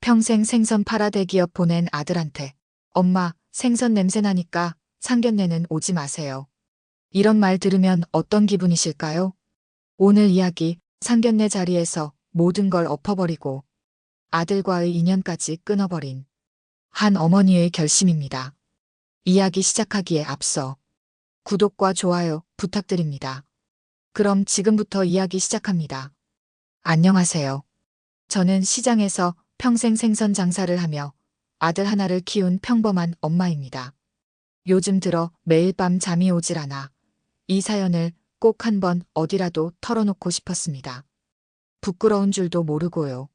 평생 생선 팔아 대기업 보낸 아들한테 엄마, 생선 냄새 나니까 상견례는 오지 마세요. 이런 말 들으면 어떤 기분이실까요? 오늘 이야기 상견례 자리에서 모든 걸 엎어버리고 아들과의 인연까지 끊어버린 한 어머니의 결심입니다. 이야기 시작하기에 앞서 구독과 좋아요 부탁드립니다. 그럼 지금부터 이야기 시작합니다. 안녕하세요. 저는 시장에서 평생 생선 장사를 하며 아들 하나를 키운 평범한 엄마입니다. 요즘 들어 매일 밤 잠이 오질 않아 이 사연을 꼭 한번 어디라도 털어놓고 싶었습니다. 부끄러운 줄도 모르고요.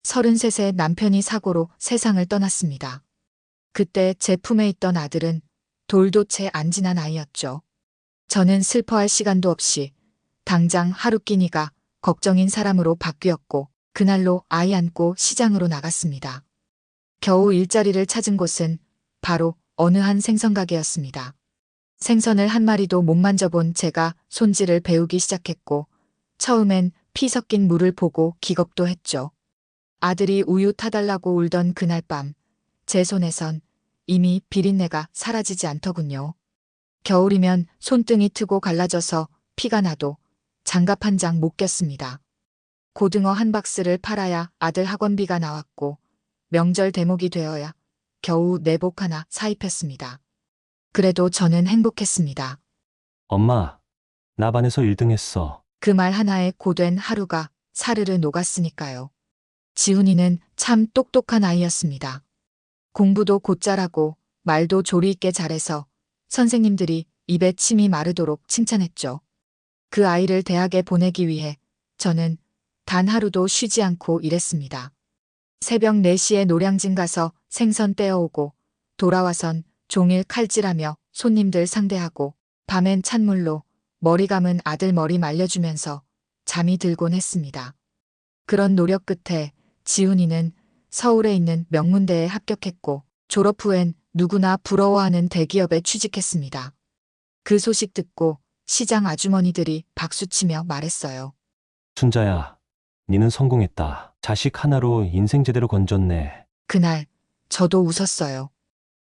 33세 남편이 사고로 세상을 떠났습니다. 그때 제 품에 있던 아들은 돌도 채 안 지난 아이였죠. 저는 슬퍼할 시간도 없이 당장 하루 끼니가 걱정인 사람으로 바뀌었고 그날로 아이 안고 시장으로 나갔습니다. 겨우 일자리를 찾은 곳은 바로 어느 한 생선가게였습니다. 생선을 한 마리도 못 만져본 제가 손질을 배우기 시작했고 처음엔 피 섞인 물을 보고 기겁도 했죠. 아들이 우유 타달라고 울던 그날 밤 제 손에선 이미 비린내가 사라지지 않더군요. 겨울이면 손등이 트고 갈라져서 피가 나도 장갑 한 장 못 꼈습니다. 고등어 한 박스를 팔아야 아들 학원비가 나왔고 명절 대목이 되어야 겨우 내복 하나 사입혔습니다. 그래도 저는 행복했습니다. 엄마, 나 반에서 1등 했어. 그 말 하나에 고된 하루가 사르르 녹았으니까요. 지훈이는 참 똑똑한 아이였습니다. 공부도 곧잘하고 말도 조리 있게 잘해서 선생님들이 입에 침이 마르도록 칭찬했죠. 그 아이를 대학에 보내기 위해 저는 단 하루도 쉬지 않고 일했습니다. 새벽 4시에 노량진 가서 생선 떼어오고 돌아와선 종일 칼질하며 손님들 상대하고 밤엔 찬물로 머리 감은 아들 머리 말려주면서 잠이 들곤 했습니다. 그런 노력 끝에 지훈이는 서울에 있는 명문대에 합격했고 졸업 후엔 누구나 부러워하는 대기업에 취직했습니다. 그 소식 듣고 시장 아주머니들이 박수치며 말했어요. 순자야, 니는 성공했다. 자식 하나로 인생 제대로 건졌네. 그날 저도 웃었어요.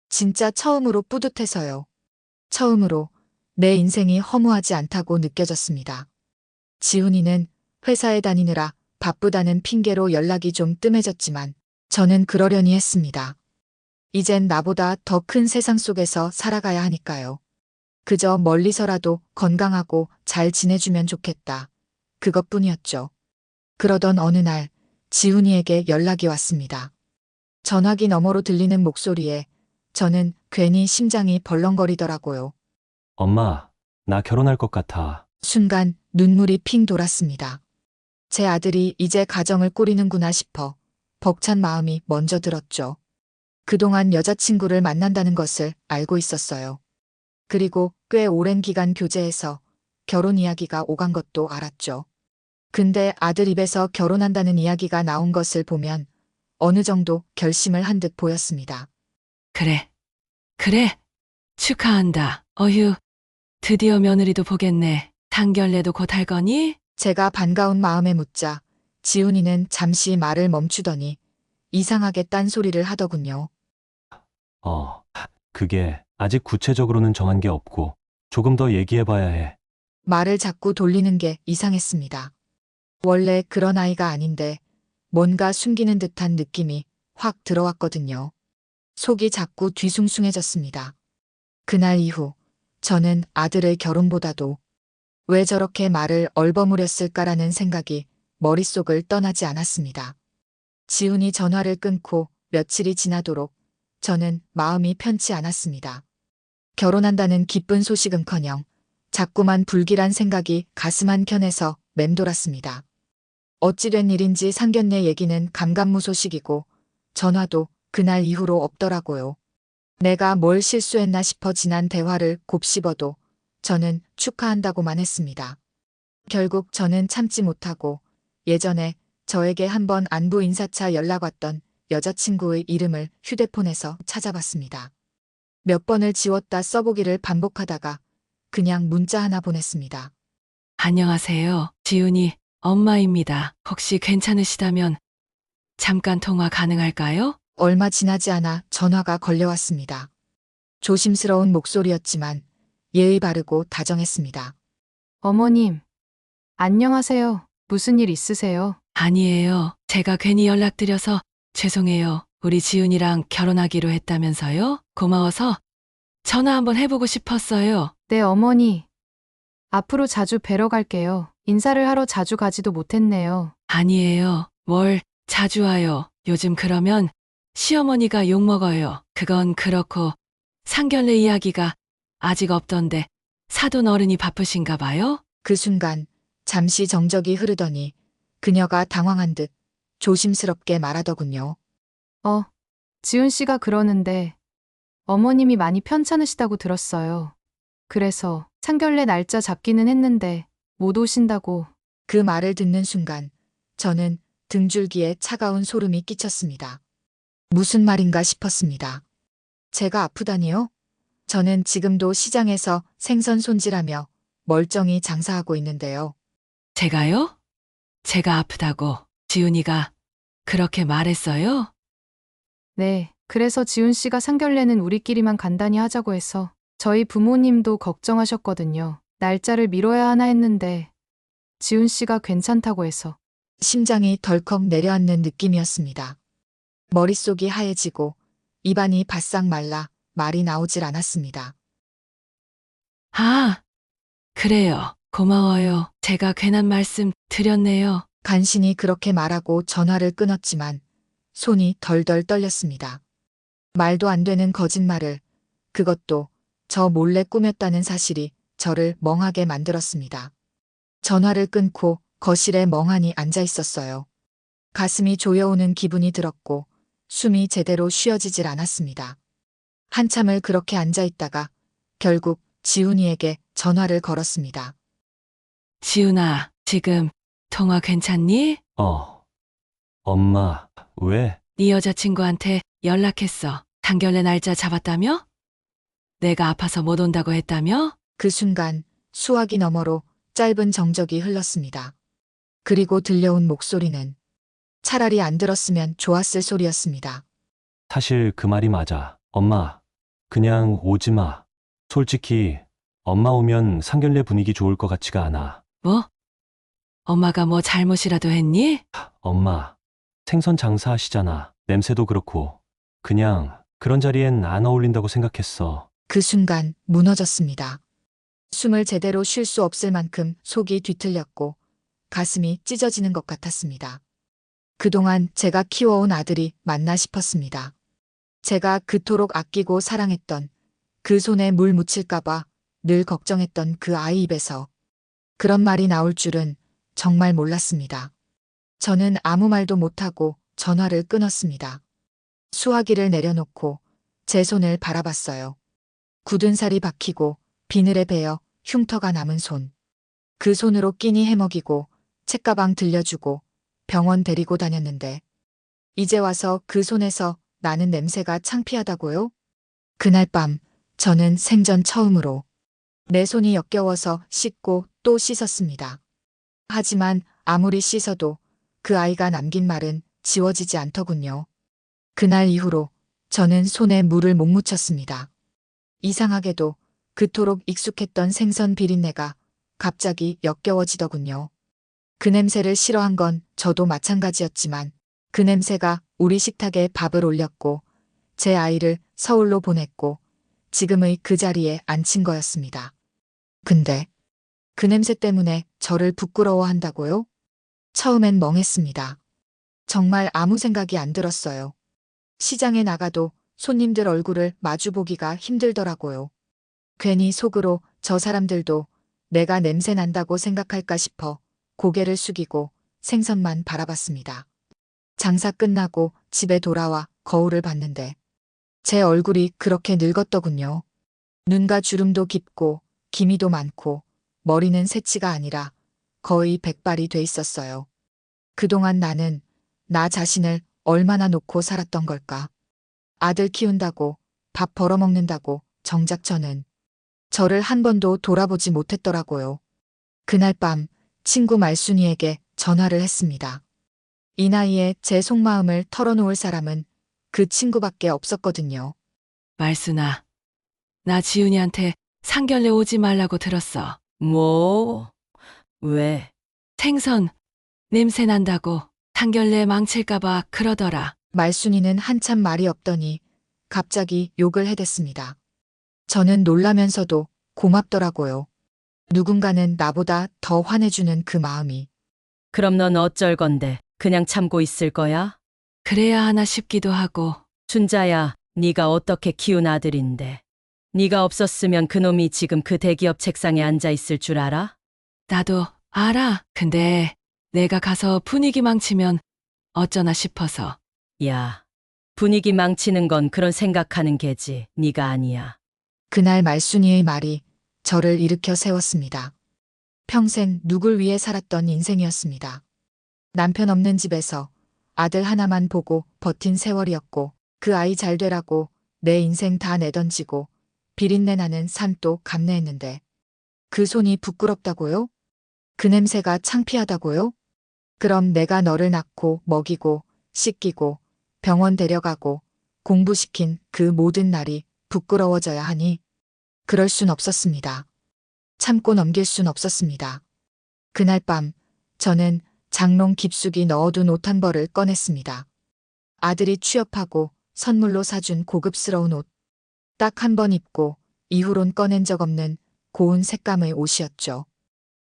진짜 처음으로 뿌듯해서요. 처음으로 내 인생이 허무하지 않다고 느껴졌습니다. 지훈이는 회사에 다니느라 바쁘다는 핑계로 연락이 좀 뜸해졌지만 저는 그러려니 했습니다. 이젠 나보다 더 큰 세상 속에서 살아가야 하니까요. 그저 멀리서라도 건강하고 잘 지내주면 좋겠다. 그것뿐이었죠. 그러던 어느 날 지훈이에게 연락이 왔습니다. 전화기 너머로 들리는 목소리에 저는 괜히 심장이 벌렁거리더라고요. 엄마, 나 결혼할 것 같아. 순간 눈물이 핑 돌았습니다. 제 아들이 이제 가정을 꾸리는구나 싶어 벅찬 마음이 먼저 들었죠. 그동안 여자친구를 만난다는 것을 알고 있었어요. 그리고 꽤 오랜 기간 교제해서 결혼 이야기가 오간 것도 알았죠. 근데 아들 입에서 결혼한다는 이야기가 나온 것을 보면 어느 정도 결심을 한 듯 보였습니다. 그래, 그래. 축하한다. 어휴, 드디어 며느리도 보겠네. 상견례도 곧 할 거니? 제가 반가운 마음에 묻자 지훈이는 잠시 말을 멈추더니 이상하게 딴소리를 하더군요. 그게 아직 구체적으로는 정한 게 없고 조금 더 얘기해봐야 해. 말을 자꾸 돌리는 게 이상했습니다. 원래 그런 아이가 아닌데 뭔가 숨기는 듯한 느낌이 확 들어왔거든요. 속이 자꾸 뒤숭숭해졌습니다. 그날 이후 저는 아들의 결혼보다도 왜 저렇게 말을 얼버무렸을까라는 생각이 머릿속을 떠나지 않았습니다. 지훈이 전화를 끊고 며칠이 지나도록 저는 마음이 편치 않았습니다. 결혼한다는 기쁜 소식은커녕 자꾸만 불길한 생각이 가슴 한켠에서 맴돌았습니다. 어찌된 일인지 상견례 얘기는 감감무소식이고 전화도 그날 이후로 없더라고요. 내가 뭘 실수했나 싶어 지난 대화를 곱씹어도 저는 축하한다고만 했습니다. 결국 저는 참지 못하고 예전에 저에게 한번 안부 인사차 연락 왔던 여자친구의 이름을 휴대폰에서 찾아봤습니다. 몇 번을 지웠다 써보기를 반복하다가 그냥 문자 하나 보냈습니다. 안녕하세요. 지훈이 엄마입니다. 혹시 괜찮으시다면 잠깐 통화 가능할까요? 얼마 지나지 않아 전화가 걸려왔습니다. 조심스러운 목소리였지만 예의 바르고 다정했습니다. 어머님, 안녕하세요. 무슨 일 있으세요? 아니에요. 제가 괜히 연락드려서 죄송해요. 우리 지훈이랑 결혼하기로 했다면서요? 고마워서 전화 한번 해보고 싶었어요. 네, 어머니. 앞으로 자주 뵈러 갈게요. 인사를 하러 자주 가지도 못했네요. 아니에요. 뭘 자주 와요. 요즘 그러면 시어머니가 욕먹어요. 그건 그렇고 상견례 이야기가 아직 없던데 사돈 어른이 바쁘신가 봐요? 그 순간 잠시 정적이 흐르더니 그녀가 당황한 듯 조심스럽게 말하더군요. 지훈 씨가 그러는데 어머님이 많이 편찮으시다고 들었어요. 그래서 상견례 날짜 잡기는 했는데 못 오신다고. 그 말을 듣는 순간 저는 등줄기에 차가운 소름이 끼쳤습니다. 무슨 말인가 싶었습니다. 제가 아프다니요? 저는 지금도 시장에서 생선 손질하며 멀쩡히 장사하고 있는데요. 제가요? 제가 아프다고 지훈이가 그렇게 말했어요? 네, 그래서 지훈 씨가 상견례는 우리끼리만 간단히 하자고 해서 저희 부모님도 걱정하셨거든요. 날짜를 미뤄야 하나 했는데 지훈 씨가 괜찮다고 해서. 심장이 덜컥 내려앉는 느낌이었습니다. 머릿속이 하얘지고 입안이 바싹 말라 말이 나오질 않았습니다. 아, 그래요. 고마워요. 제가 괜한 말씀 드렸네요. 간신히 그렇게 말하고 전화를 끊었지만 손이 덜덜 떨렸습니다. 말도 안 되는 거짓말을, 그것도 저 몰래 꾸몄다는 사실이 저를 멍하게 만들었습니다. 전화를 끊고 거실에 멍하니 앉아 있었어요. 가슴이 조여오는 기분이 들었고 숨이 제대로 쉬어지질 않았습니다. 한참을 그렇게 앉아 있다가 결국 지훈이에게 전화를 걸었습니다. 지훈아, 지금 통화 괜찮니? 엄마, 왜? 네 여자친구한테 연락했어. 상견례 날짜 잡았다며? 내가 아파서 못 온다고 했다며? 그 순간 수화기 너머로 짧은 정적이 흘렀습니다. 그리고 들려온 목소리는 차라리 안 들었으면 좋았을 소리였습니다. 사실 그 말이 맞아. 엄마, 그냥 오지 마. 솔직히 엄마 오면 상견례 분위기 좋을 것 같지가 않아. 뭐? 엄마가 뭐 잘못이라도 했니? 엄마, 생선 장사하시잖아. 냄새도 그렇고. 그냥 그런 자리엔 안 어울린다고 생각했어. 그 순간 무너졌습니다. 숨을 제대로 쉴 수 없을 만큼 속이 뒤틀렸고 가슴이 찢어지는 것 같았습니다. 그동안 제가 키워온 아들이 맞나 싶었습니다. 제가 그토록 아끼고 사랑했던 그 손에 물 묻힐까봐 늘 걱정했던 그 아이 입에서 그런 말이 나올 줄은 정말 몰랐습니다. 저는 아무 말도 못하고 전화를 끊었습니다. 수화기를 내려놓고 제 손을 바라봤어요. 굳은 살이 박히고 비늘에 베어 흉터가 남은 손. 그 손으로 끼니 해먹이고 책가방 들려주고 병원 데리고 다녔는데 이제 와서 그 손에서 나는 냄새가 창피하다고요? 그날 밤 저는 생전 처음으로 내 손이 역겨워서 씻고 또 씻었습니다. 하지만 아무리 씻어도 그 아이가 남긴 말은 지워지지 않더군요. 그날 이후로 저는 손에 물을 못 묻혔습니다. 이상하게도 그토록 익숙했던 생선 비린내가 갑자기 역겨워지더군요. 그 냄새를 싫어한 건 저도 마찬가지였지만 그 냄새가 우리 식탁에 밥을 올렸고 제 아이를 서울로 보냈고 지금의 그 자리에 앉힌 거였습니다. 근데 그 냄새 때문에 저를 부끄러워한다고요? 처음엔 멍했습니다. 정말 아무 생각이 안 들었어요. 시장에 나가도 손님들 얼굴을 마주보기가 힘들더라고요. 괜히 속으로 저 사람들도 내가 냄새 난다고 생각할까 싶어 고개를 숙이고 생선만 바라봤습니다. 장사 끝나고 집에 돌아와 거울을 봤는데 제 얼굴이 그렇게 늙었더군요. 눈과 주름도 깊고 기미도 많고 머리는 새치가 아니라 거의 백발이 돼 있었어요. 그동안 나는 나 자신을 얼마나 놓고 살았던 걸까? 아들 키운다고 밥 벌어먹는다고 정작 저는 저를 한 번도 돌아보지 못했더라고요. 그날 밤 친구 말순이에게 전화를 했습니다. 이 나이에 제 속마음을 털어놓을 사람은 그 친구밖에 없었거든요. 말순아, 나 지훈이한테 상견례 오지 말라고 들었어. 뭐? 왜? 생선 냄새 난다고 상견례 망칠까봐 그러더라. 말순이는 한참 말이 없더니 갑자기 욕을 해댔습니다. 저는 놀라면서도 고맙더라고요. 누군가는 나보다 더 화내주는 그 마음이. 그럼 넌 어쩔 건데? 그냥 참고 있을 거야? 그래야 하나 싶기도 하고. 춘자야, 네가 어떻게 키운 아들인데. 네가 없었으면 그놈이 지금 그 대기업 책상에 앉아 있을 줄 알아? 나도 알아. 근데 내가 가서 분위기 망치면 어쩌나 싶어서. 야, 분위기 망치는 건 그런 생각하는 게지. 네가 아니야. 그날 말순이의 말이 저를 일으켜 세웠습니다. 평생 누굴 위해 살았던 인생이었습니다. 남편 없는 집에서 아들 하나만 보고 버틴 세월이었고 그 아이 잘 되라고 내 인생 다 내던지고 비린내 나는 산도 감내했는데 그 손이 부끄럽다고요? 그 냄새가 창피하다고요? 그럼 내가 너를 낳고 먹이고 씻기고 병원 데려가고 공부시킨 그 모든 날이 부끄러워져야 하니? 그럴 순 없었습니다. 참고 넘길 순 없었습니다. 그날 밤 저는 장롱 깊숙이 넣어둔 옷 한 벌을 꺼냈습니다. 아들이 취업하고 선물로 사준 고급스러운 옷. 딱 한 번 입고 이후론 꺼낸 적 없는 고운 색감의 옷이었죠.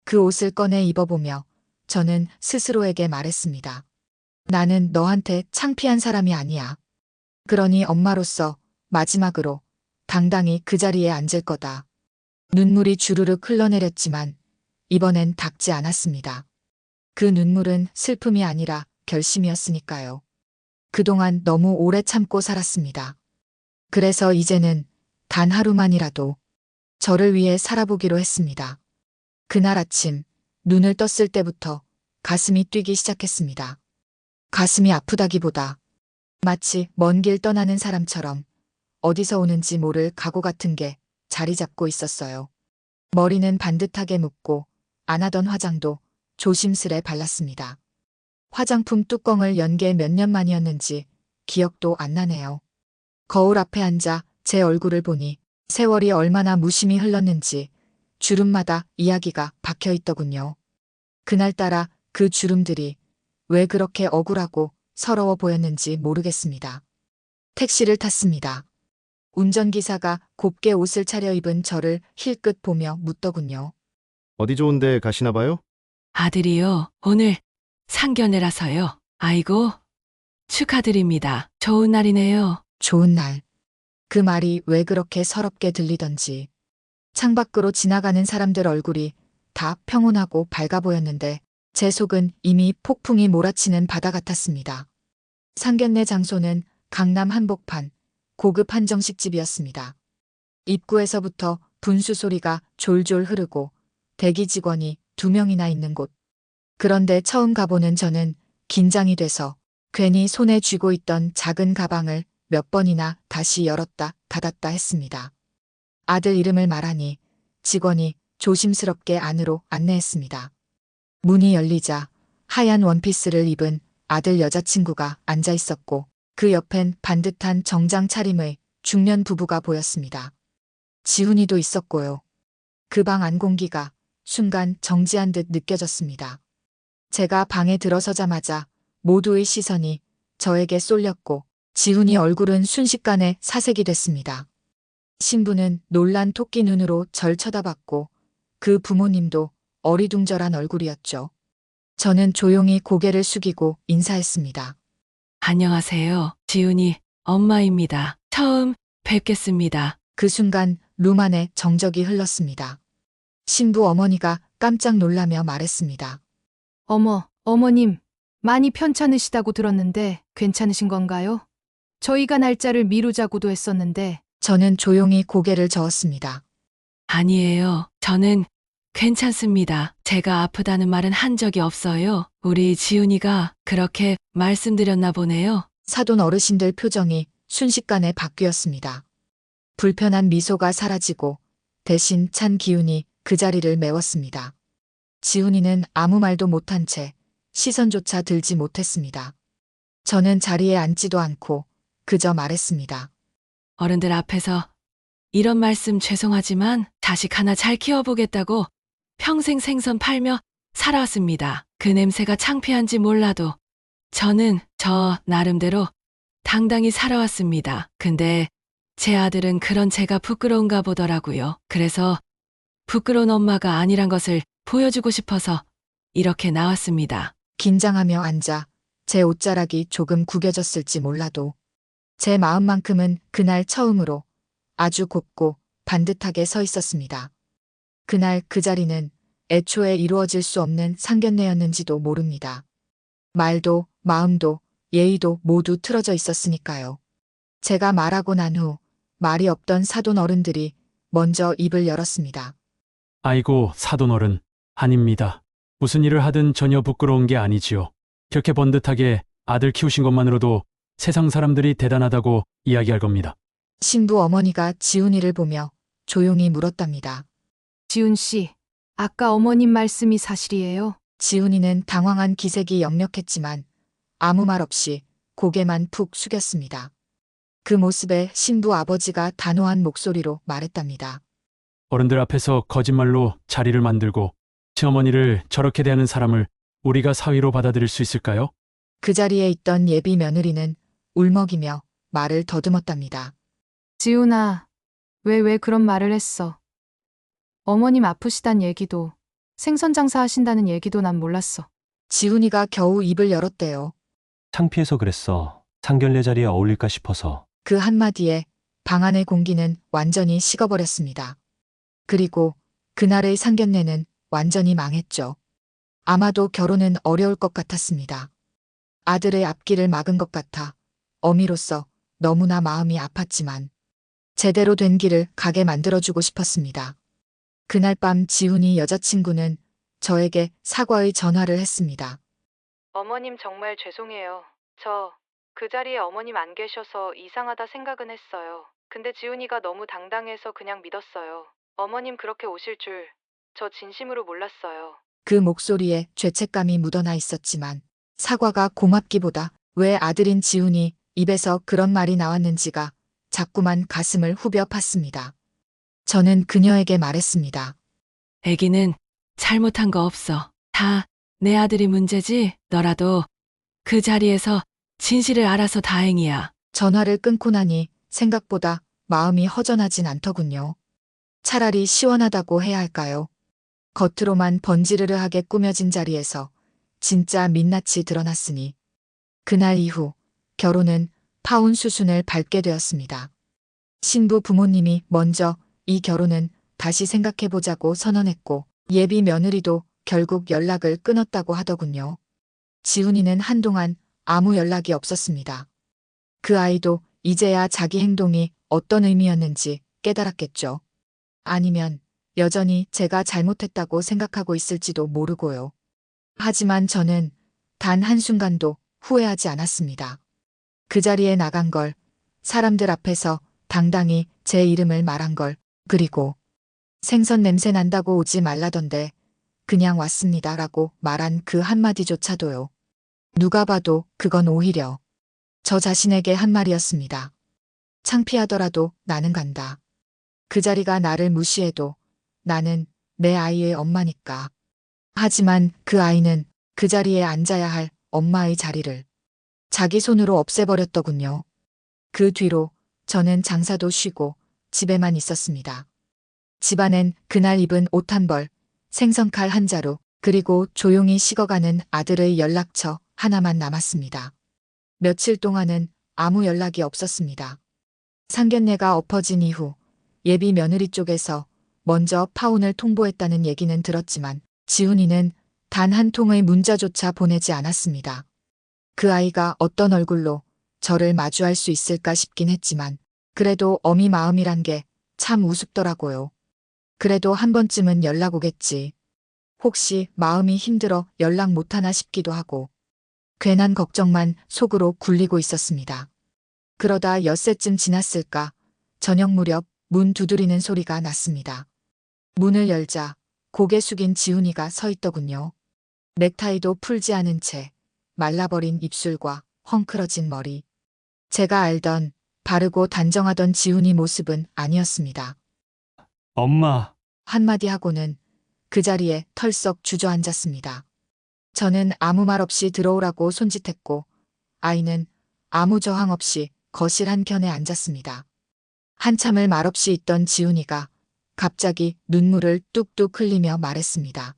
그 옷을 꺼내 입어보며 저는 스스로에게 말했습니다. 나는 너한테 창피한 사람이 아니야. 그러니 엄마로서 마지막으로 당당히 그 자리에 앉을 거다. 눈물이 주르륵 흘러내렸지만 이번엔 닦지 않았습니다. 그 눈물은 슬픔이 아니라 결심이었으니까요. 그동안 너무 오래 참고 살았습니다. 그래서 이제는 단 하루만이라도 저를 위해 살아보기로 했습니다. 그날 아침 눈을 떴을 때부터 가슴이 뛰기 시작했습니다. 가슴이 아프다기보다 마치 먼 길 떠나는 사람처럼 어디서 오는지 모를 각오 같은 게 자리 잡고 있었어요. 머리는 반듯하게 묶고 안 하던 화장도 조심스레 발랐습니다. 화장품 뚜껑을 연 게 몇 년 만이었는지 기억도 안 나네요. 거울 앞에 앉아 제 얼굴을 보니 세월이 얼마나 무심히 흘렀는지 주름마다 이야기가 박혀 있더군요. 그날따라 그 주름들이 왜 그렇게 억울하고 서러워 보였는지 모르겠습니다. 택시를 탔습니다. 운전기사가 곱게 옷을 차려입은 저를 힐끗 보며 묻더군요. 어디 좋은데 가시나 봐요? 아들이요. 오늘 상견례라서요. 아이고, 축하드립니다. 좋은 날이네요. 좋은 날. 그 말이 왜 그렇게 서럽게 들리던지. 창밖으로 지나가는 사람들 얼굴이 다 평온하고 밝아 보였는데 제 속은 이미 폭풍이 몰아치는 바다 같았습니다. 상견례 장소는 강남 한복판 고급 한정식집이었습니다. 입구에서부터 분수 소리가 졸졸 흐르고 대기 직원이 2명이나 있는 곳. 그런데 처음 가보는 저는 긴장이 돼서 괜히 손에 쥐고 있던 작은 가방을 몇 번이나 다시 열었다 닫았다 했습니다. 아들 이름을 말하니 직원이 조심스럽게 안으로 안내했습니다. 문이 열리자 하얀 원피스를 입은 아들 여자친구가 앉아 있었고 그 옆엔 반듯한 정장 차림의 중년 부부가 보였습니다. 지훈이도 있었고요. 그 방 안 공기가 순간 정지한 듯 느껴졌습니다. 제가 방에 들어서자마자 모두의 시선이 저에게 쏠렸고 지훈이 얼굴은 순식간에 사색이 됐습니다. 신부는 놀란 토끼 눈으로 절 쳐다봤고 그 부모님도 어리둥절한 얼굴이었죠. 저는 조용히 고개를 숙이고 인사했습니다. 안녕하세요. 지훈이 엄마입니다. 처음 뵙겠습니다. 그 순간 룸 안에 정적이 흘렀습니다. 신부 어머니가 깜짝 놀라며 말했습니다. 어머, 어머님, 많이 편찮으시다고 들었는데 괜찮으신 건가요? 저희가 날짜를 미루자고도 했었는데. 저는 조용히 고개를 저었습니다. 아니에요. 저는 괜찮습니다. 제가 아프다는 말은 한 적이 없어요. 우리 지훈이가 그렇게 말씀드렸나 보네요. 사돈 어르신들 표정이 순식간에 바뀌었습니다. 불편한 미소가 사라지고 대신 찬 기운이 그 자리를 메웠습니다. 지훈이는 아무 말도 못한 채 시선조차 들지 못했습니다. 저는 자리에 앉지도 않고 그저 말했습니다. 어른들 앞에서 이런 말씀 죄송하지만 자식 하나 잘 키워보겠다고 평생 생선 팔며 살아왔습니다. 그 냄새가 창피한지 몰라도 저는 저 나름대로 당당히 살아왔습니다. 근데 제 아들은 그런 제가 부끄러운가 보더라고요. 그래서 부끄러운 엄마가 아니란 것을 보여주고 싶어서 이렇게 나왔습니다. 긴장하며 앉아 제 옷자락이 조금 구겨졌을지 몰라도 제 마음만큼은 그날 처음으로 아주 곱고 반듯하게 서 있었습니다. 그날 그 자리는 애초에 이루어질 수 없는 상견례였는지도 모릅니다. 말도 마음도 예의도 모두 틀어져 있었으니까요. 제가 말하고 난 후 말이 없던 사돈 어른들이 먼저 입을 열었습니다. 아이고, 사돈어른, 아닙니다. 무슨 일을 하든 전혀 부끄러운 게 아니지요. 그렇게 번듯하게 아들 키우신 것만으로도 세상 사람들이 대단하다고 이야기할 겁니다. 신부 어머니가 지훈이를 보며 조용히 물었답니다. 지훈 씨, 아까 어머님 말씀이 사실이에요? 지훈이는 당황한 기색이 역력했지만 아무 말 없이 고개만 푹 숙였습니다. 그 모습에 신부 아버지가 단호한 목소리로 말했답니다. 어른들 앞에서 거짓말로 자리를 만들고 시어머니를 저렇게 대하는 사람을 우리가 사위로 받아들일 수 있을까요? 그 자리에 있던 예비 며느리는 울먹이며 말을 더듬었답니다. 지훈아, 왜 그런 말을 했어? 어머님 아프시단 얘기도, 생선 장사 하신다는 얘기도 난 몰랐어. 지훈이가 겨우 입을 열었대요. 창피해서 그랬어. 상견례 자리에 어울릴까 싶어서. 그 한마디에 방 안의 공기는 완전히 식어버렸습니다. 그리고 그날의 상견례는 완전히 망했죠. 아마도 결혼은 어려울 것 같았습니다. 아들의 앞길을 막은 것 같아 어미로서 너무나 마음이 아팠지만 제대로 된 길을 가게 만들어주고 싶었습니다. 그날 밤 지훈이 여자친구는 저에게 사과의 전화를 했습니다. 어머님 정말 죄송해요. 저 그 자리에 어머님 안 계셔서 이상하다 생각은 했어요. 근데 지훈이가 너무 당당해서 그냥 믿었어요. 어머님 그렇게 오실 줄 저 진심으로 몰랐어요. 그 목소리에 죄책감이 묻어나 있었지만 사과가 고맙기보다 왜 아들인 지훈이 입에서 그런 말이 나왔는지가 자꾸만 가슴을 후벼 팠습니다. 저는 그녀에게 말했습니다. 애기는 잘못한 거 없어. 다 내 아들이 문제지. 너라도 그 자리에서 진실을 알아서 다행이야. 전화를 끊고 나니 생각보다 마음이 허전하진 않더군요. 차라리 시원하다고 해야 할까요? 겉으로만 번지르르하게 꾸며진 자리에서 진짜 민낯이 드러났으니 그날 이후 결혼은 파혼 수순을 밟게 되었습니다. 신부 부모님이 먼저 이 결혼은 다시 생각해보자고 선언했고 예비 며느리도 결국 연락을 끊었다고 하더군요. 지훈이는 한동안 아무 연락이 없었습니다. 그 아이도 이제야 자기 행동이 어떤 의미였는지 깨달았겠죠. 아니면 여전히 제가 잘못했다고 생각하고 있을지도 모르고요. 하지만 저는 단 한순간도 후회하지 않았습니다. 그 자리에 나간 걸, 사람들 앞에서 당당히 제 이름을 말한 걸, 그리고 생선 냄새 난다고 오지 말라던데 그냥 왔습니다라고 말한 그 한마디조차도요. 누가 봐도 그건 오히려 저 자신에게 한 말이었습니다. 창피하더라도 나는 간다. 그 자리가 나를 무시해도 나는 내 아이의 엄마니까. 하지만 그 아이는 그 자리에 앉아야 할 엄마의 자리를 자기 손으로 없애버렸더군요. 그 뒤로 저는 장사도 쉬고 집에만 있었습니다. 집안엔 그날 입은 옷 한 벌, 생선칼 한 자루, 그리고 조용히 식어가는 아들의 연락처 하나만 남았습니다. 며칠 동안은 아무 연락이 없었습니다. 상견례가 엎어진 이후 예비 며느리 쪽에서 먼저 파혼을 통보했다는 얘기는 들었지만 지훈이는 단 한 통의 문자조차 보내지 않았습니다. 그 아이가 어떤 얼굴로 저를 마주할 수 있을까 싶긴 했지만 그래도 어미 마음이란 게 참 우습더라고요. 그래도 한 번쯤은 연락 오겠지. 혹시 마음이 힘들어 연락 못하나 싶기도 하고 괜한 걱정만 속으로 굴리고 있었습니다. 그러다 엿새쯤 지났을까 저녁 무렵 문 두드리는 소리가 났습니다. 문을 열자 고개 숙인 지훈이가 서 있더군요. 넥타이도 풀지 않은 채 말라버린 입술과 헝클어진 머리. 제가 알던 바르고 단정하던 지훈이 모습은 아니었습니다. 엄마, 한마디 하고는 그 자리에 털썩 주저앉았습니다. 저는 아무 말 없이 들어오라고 손짓했고 아이는 아무 저항 없이 거실 한켠에 앉았습니다. 한참을 말없이 있던 지훈이가 갑자기 눈물을 뚝뚝 흘리며 말했습니다.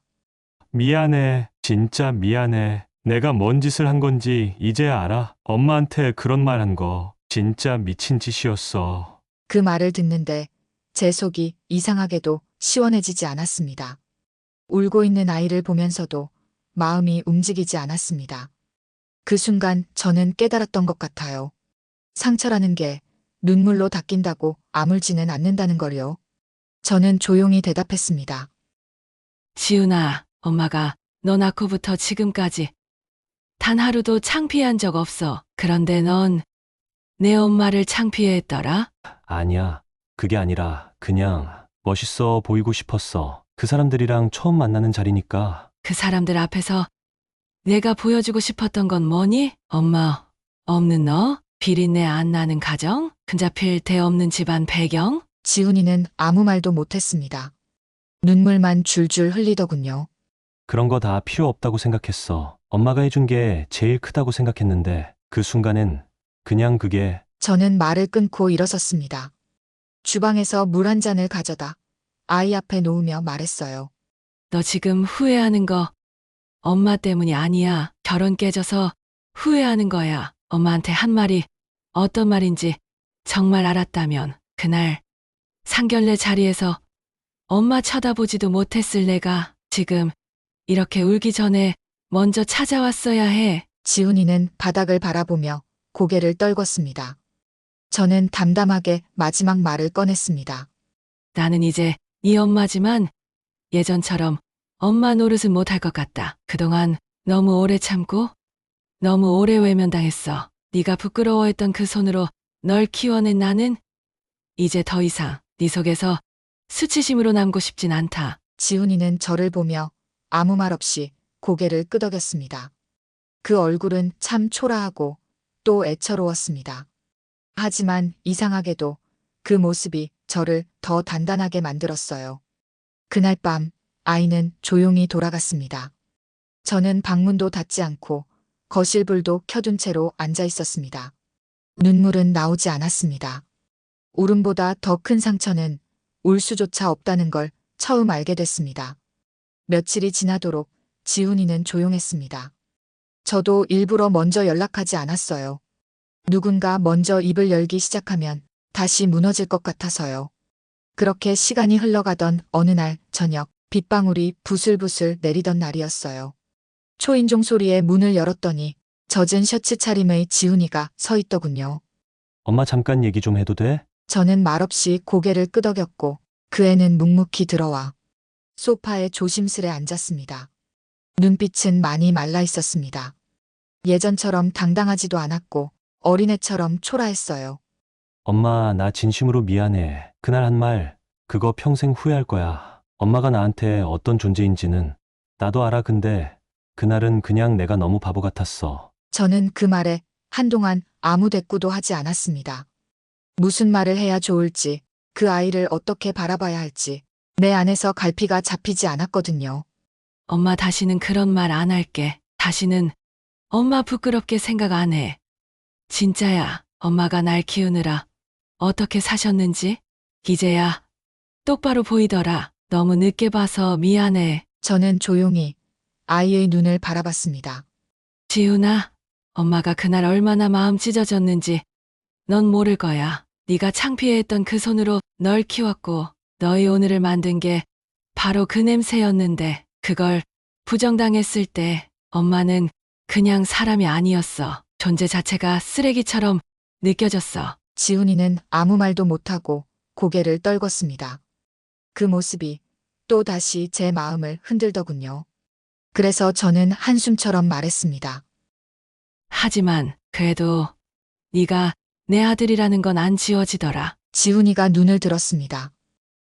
미안해. 진짜 미안해. 내가 뭔 짓을 한 건지 이제야 알아. 엄마한테 그런 말 한 거 진짜 미친 짓이었어. 그 말을 듣는데 제 속이 이상하게도 시원해지지 않았습니다. 울고 있는 아이를 보면서도 마음이 움직이지 않았습니다. 그 순간 저는 깨달았던 것 같아요. 상처라는 게 눈물로 닦인다고 아물지는 않는다는 걸요. 저는 조용히 대답했습니다. 지훈아, 엄마가 너 낳고부터 지금까지 단 하루도 창피한 적 없어. 그런데 넌 내 엄마를 창피해했더라? 아니야. 그게 아니라 그냥 멋있어 보이고 싶었어. 그 사람들이랑 처음 만나는 자리니까. 그 사람들 앞에서 내가 보여주고 싶었던 건 뭐니? 엄마 없는 너? 비린내 안 나는 가정? 근자필 대 없는 집안 배경? 지훈이는 아무 말도 못했습니다. 눈물만 줄줄 흘리더군요. 그런 거 다 필요 없다고 생각했어. 엄마가 해준 게 제일 크다고 생각했는데 그 순간엔 그냥 그게 저는 말을 끊고 일어섰습니다. 주방에서 물 한 잔을 가져다 아이 앞에 놓으며 말했어요. 너 지금 후회하는 거 엄마 때문이 아니야. 결혼 깨져서 후회하는 거야. 엄마한테 한 말이 어떤 말인지 정말 알았다면 그날 상견례 자리에서 엄마 쳐다보지도 못했을 내가 지금 이렇게 울기 전에 먼저 찾아왔어야 해. 지훈이는 바닥을 바라보며 고개를 떨궜습니다. 저는 담담하게 마지막 말을 꺼냈습니다. 나는 이제 네 엄마지만 예전처럼 엄마 노릇은 못할 것 같다. 그동안 너무 오래 참고 너무 오래 외면당했어. 네가 부끄러워했던 그 손으로 널 키워낸 나는 이제 더 이상 네 속에서 수치심으로 남고 싶진 않다. 지훈이는 저를 보며 아무 말 없이 고개를 끄덕였습니다. 그 얼굴은 참 초라하고 또 애처로웠습니다. 하지만 이상하게도 그 모습이 저를 더 단단하게 만들었어요. 그날 밤 아이는 조용히 돌아갔습니다. 저는 방문도 닫지 않고 거실 불도 켜둔 채로 앉아 있었습니다. 눈물은 나오지 않았습니다. 울음보다 더 큰 상처는 울 수조차 없다는 걸 처음 알게 됐습니다. 며칠이 지나도록 지훈이는 조용했습니다. 저도 일부러 먼저 연락하지 않았어요. 누군가 먼저 입을 열기 시작하면 다시 무너질 것 같아서요. 그렇게 시간이 흘러가던 어느 날 저녁 빗방울이 부슬부슬 내리던 날이었어요. 초인종 소리에 문을 열었더니 젖은 셔츠 차림의 지훈이가 서 있더군요. 엄마 잠깐 얘기 좀 해도 돼? 저는 말없이 고개를 끄덕였고 그 애는 묵묵히 들어와 소파에 조심스레 앉았습니다. 눈빛은 많이 말라 있었습니다. 예전처럼 당당하지도 않았고 어린애처럼 초라했어요. 엄마, 나 진심으로 미안해. 그날 한 말, 그거 평생 후회할 거야. 엄마가 나한테 어떤 존재인지는 나도 알아. 근데 그날은 그냥 내가 너무 바보 같았어. 저는 그 말에 한동안 아무 대꾸도 하지 않았습니다. 무슨 말을 해야 좋을지, 그 아이를 어떻게 바라봐야 할지 내 안에서 갈피가 잡히지 않았거든요. 엄마 다시는 그런 말 안 할게. 다시는 엄마 부끄럽게 생각 안 해. 진짜야, 엄마가 날 키우느라 어떻게 사셨는지 이제야 똑바로 보이더라. 너무 늦게 봐서 미안해. 저는 조용히 아이의 눈을 바라봤습니다. 지훈아, 엄마가 그날 얼마나 마음 찢어졌는지 넌 모를 거야. 네가 창피해했던 그 손으로 널 키웠고 너희 오늘을 만든 게 바로 그 냄새였는데 그걸 부정당했을 때 엄마는 그냥 사람이 아니었어. 존재 자체가 쓰레기처럼 느껴졌어. 지훈이는 아무 말도 못하고 고개를 떨궜습니다. 그 모습이 또 다시 제 마음을 흔들더군요. 그래서 저는 한숨처럼 말했습니다. 하지만 그래도 네가 내 아들이라는 건 안 지워지더라. 지훈이가 눈을 들었습니다.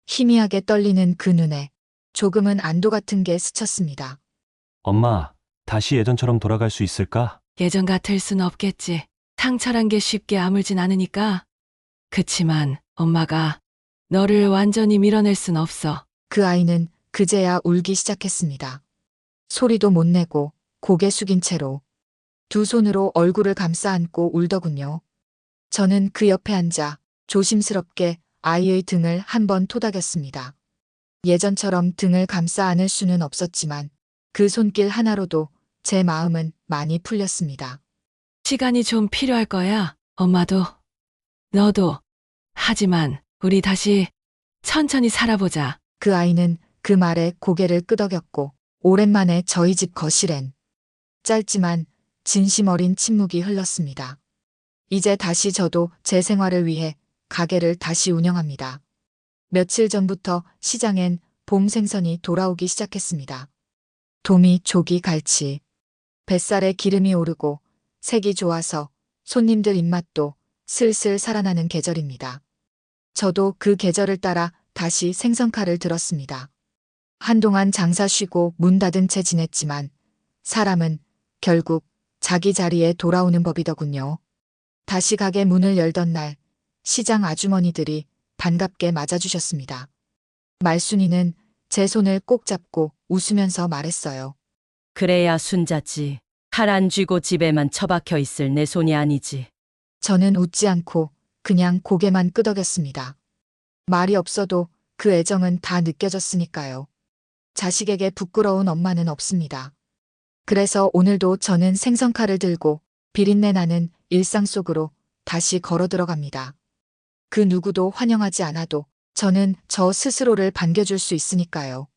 희미하게 떨리는 그 눈에 조금은 안도 같은 게 스쳤습니다. 엄마, 다시 예전처럼 돌아갈 수 있을까? 예전 같을 순 없겠지. 상처란 게 쉽게 아물진 않으니까. 그치만 엄마가 너를 완전히 밀어낼 순 없어. 그 아이는 그제야 울기 시작했습니다. 소리도 못 내고 고개 숙인 채로 두 손으로 얼굴을 감싸 안고 울더군요. 저는 그 옆에 앉아 조심스럽게 아이의 등을 한번 토닥였습니다. 예전처럼 등을 감싸 안을 수는 없었지만 그 손길 하나로도 제 마음은 많이 풀렸습니다. 시간이 좀 필요할 거야. 엄마도, 너도. 하지만 우리 다시 천천히 살아보자. 그 아이는 그 말에 고개를 끄덕였고 오랜만에 저희 집 거실엔 짧지만 진심 어린 침묵이 흘렀습니다. 이제 다시 저도 제 생활을 위해 가게를 다시 운영합니다. 며칠 전부터 시장엔 봄 생선이 돌아오기 시작했습니다. 도미, 조기, 갈치. 뱃살에 기름이 오르고 색이 좋아서 손님들 입맛도 슬슬 살아나는 계절입니다. 저도 그 계절을 따라 다시 생선칼을 들었습니다. 한동안 장사 쉬고 문 닫은 채 지냈지만 사람은 결국 자기 자리에 돌아오는 법이더군요. 다시 가게 문을 열던 날 시장 아주머니들이 반갑게 맞아주셨습니다. 말순이는 제 손을 꼭 잡고 웃으면서 말했어요. 그래야 순자지. 칼 안 쥐고 집에만 처박혀 있을 내 손이 아니지. 저는 웃지 않고 그냥 고개만 끄덕였습니다. 말이 없어도 그 애정은 다 느껴졌으니까요. 자식에게 부끄러운 엄마는 없습니다. 그래서 오늘도 저는 생선칼을 들고 비린내 나는 일상 속으로 다시 걸어 들어갑니다. 그 누구도 환영하지 않아도 저는 저 스스로를 반겨줄 수 있으니까요.